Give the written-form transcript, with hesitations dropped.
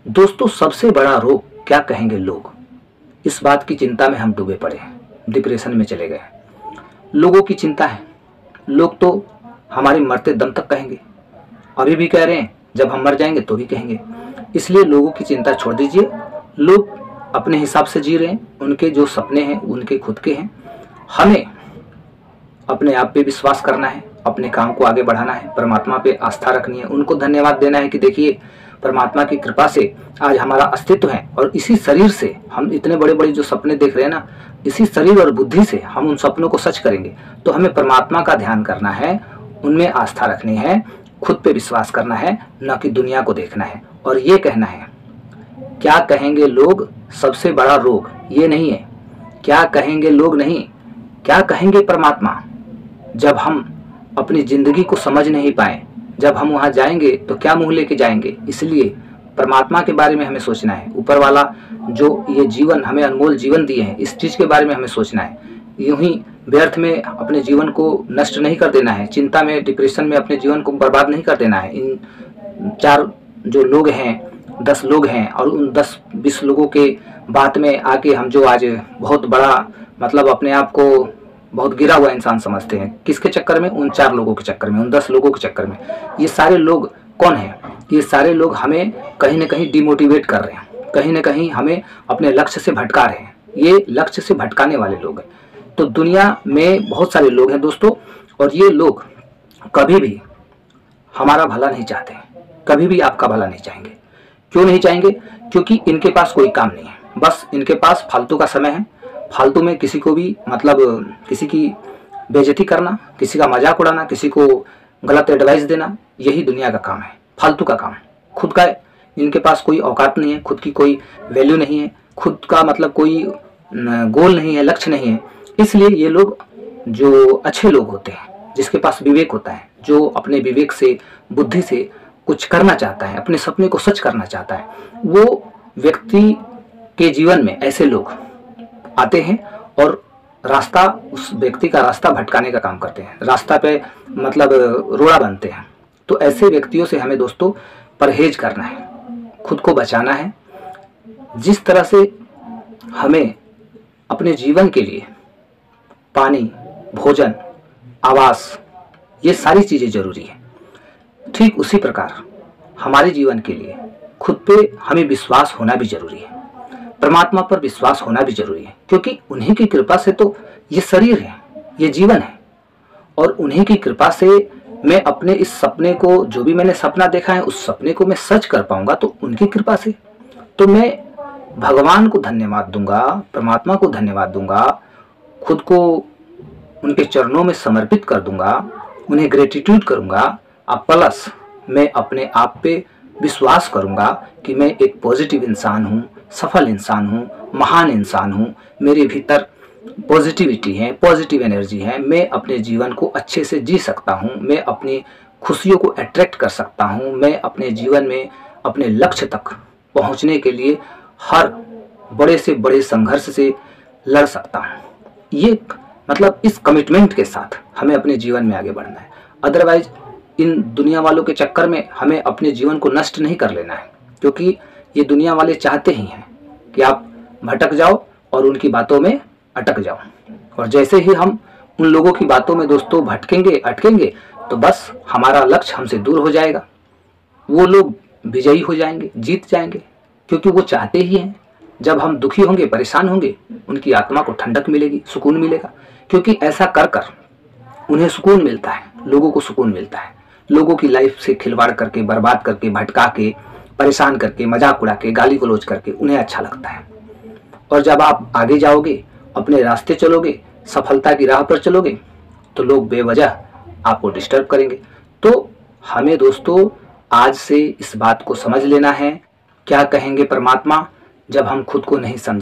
दोस्तों, सबसे बड़ा रोग क्या कहेंगे लोग, इस बात की चिंता में हम डूबे पड़े हैं, डिप्रेशन में चले गए। लोगों की चिंता है। लोग तो हमारे मरते दम तक कहेंगे, अभी भी कह रहे हैं, जब हम मर जाएंगे तो भी कहेंगे। इसलिए लोगों की चिंता छोड़ दीजिए। लोग अपने हिसाब से जी रहे हैं, उनके जो सपने हैं उनके खुद के हैं। हमें अपने आप पे विश्वास करना है, अपने काम को आगे बढ़ाना है, परमात्मा पे आस्था रखनी है, उनको धन्यवाद देना है कि देखिए परमात्मा की कृपा से आज हमारा अस्तित्व है और इसी शरीर से हम इतने बड़े बड़े जो सपने देख रहे हैं ना, इसी शरीर और बुद्धि से हम उन सपनों को सच करेंगे। तो हमें परमात्मा का ध्यान करना है, उनमें आस्था रखनी है, खुद पे विश्वास करना है, न कि दुनिया को देखना है और ये कहना है क्या कहेंगे लोग सबसे बड़ा रोग ये नहीं है। क्या कहेंगे लोग नहीं, क्या कहेंगे परमात्मा। जब हम अपनी जिंदगी को समझ नहीं पाए, जब हम वहां जाएंगे तो क्या मुंह लेके जाएंगे। इसलिए परमात्मा के बारे में हमें सोचना है। ऊपर वाला जो ये जीवन हमें अनमोल जीवन दिए हैं, इस चीज के बारे में हमें सोचना है। यूं ही व्यर्थ में अपने जीवन को नष्ट नहीं कर देना है, चिंता में डिप्रेशन में अपने जीवन को बर्बाद नहीं कर देना है। इन 4 जो लोग हैं, 10 लोग हैं और उन 10-20 लोगों के बात में आके हम जो आज बहुत बड़ा मतलब अपने आप को बहुत गिरा हुआ इंसान समझते हैं, किसके चक्कर में, उन 4 लोगों के चक्कर में, उन 10 लोगों के चक्कर में। ये सारे लोग कौन हैं? ये सारे लोग हमें कहीं ना कहीं डिमोटिवेट कर रहे हैं, कहीं ना कहीं हमें अपने लक्ष्य से भटका रहे हैं। ये लक्ष्य से भटकाने वाले लोग हैं। तो दुनिया में बहुत सारे लोग हैं दोस्तों, और ये लोग कभी भी हमारा भला नहीं चाहते, कभी भी आपका भला नहीं चाहेंगे। क्यों नहीं चाहेंगे? क्योंकि इनके पास कोई काम नहीं है, बस इनके पास फालतू का समय है। फालतू में किसी को भी मतलब किसी की बेइज्जती करना, किसी का मजाक उड़ाना, किसी को गलत एडवाइस देना, यही दुनिया का काम है, फालतू का काम। खुद का इनके पास कोई औकात नहीं है, खुद की कोई वैल्यू नहीं है, खुद का मतलब कोई गोल नहीं है, लक्ष्य नहीं है। इसलिए ये लोग जो अच्छे लोग होते हैं, जिसके पास विवेक होता है, जो अपने विवेक से, बुद्धि से कुछ करना चाहता है, अपने सपने को सच करना चाहता है, वो व्यक्ति के जीवन में ऐसे लोग आते हैं और रास्ता, उस व्यक्ति का रास्ता भटकाने का काम करते हैं, रास्ता पे मतलब रोड़ा बनते हैं। तो ऐसे व्यक्तियों से हमें दोस्तों परहेज करना है, खुद को बचाना है। जिस तरह से हमें अपने जीवन के लिए पानी, भोजन, आवास, ये सारी चीज़ें जरूरी है, ठीक उसी प्रकार हमारे जीवन के लिए खुद पे हमें विश्वास होना भी जरूरी है, परमात्मा पर विश्वास होना भी जरूरी है। क्योंकि उन्हीं की कृपा से तो ये शरीर है, ये जीवन है, और उन्हीं की कृपा से मैं अपने इस सपने को, जो भी मैंने सपना देखा है, उस सपने को मैं सच कर पाऊंगा तो उनकी कृपा से। तो मैं भगवान को धन्यवाद दूंगा, परमात्मा को धन्यवाद दूंगा, खुद को उनके चरणों में समर्पित कर दूंगा, उन्हें ग्रेटिट्यूड करूंगा। अब प्लस मैं अपने आप पे विश्वास करूंगा कि मैं एक पॉजिटिव इंसान हूँ, सफल इंसान हूँ, महान इंसान हूँ। मेरे भीतर पॉजिटिविटी है, पॉजिटिव एनर्जी है, मैं अपने जीवन को अच्छे से जी सकता हूँ, मैं अपनी खुशियों को अट्रैक्ट कर सकता हूँ, मैं अपने जीवन में अपने लक्ष्य तक पहुँचने के लिए हर बड़े से बड़े संघर्ष से लड़ सकता हूँ। ये मतलब इस कमिटमेंट के साथ हमें अपने जीवन में आगे बढ़ना है। अदरवाइज इन दुनिया वालों के चक्कर में हमें अपने जीवन को नष्ट नहीं कर लेना है, क्योंकि ये दुनिया वाले चाहते ही हैं कि आप भटक जाओ और उनकी बातों में अटक जाओ। और जैसे ही हम उन लोगों की बातों में दोस्तों भटकेंगे, अटकेंगे, तो बस हमारा लक्ष्य हमसे दूर हो जाएगा। वो लोग विजयी हो जाएंगे, जीत जाएंगे, क्योंकि वो चाहते ही हैं। जब हम दुखी होंगे, परेशान होंगे, उनकी आत्मा को ठंडक मिलेगी, सुकून मिलेगा, क्योंकि ऐसा कर कर उन्हें सुकून मिलता है, लोगों को सुकून मिलता है। लोगों की लाइफ से खिलवाड़ करके, बर्बाद करके, भटका के, परेशान करके, मजाक उड़ा के, गाली गलौज करके उन्हें अच्छा लगता है। और जब आप आगे जाओगे, अपने रास्ते चलोगे, सफलता की राह पर चलोगे, तो लोग बेवजह आपको डिस्टर्ब करेंगे। तो हमें दोस्तों आज से इस बात को समझ लेना है, क्या कहेंगे परमात्मा, जब हम खुद को नहीं समझे।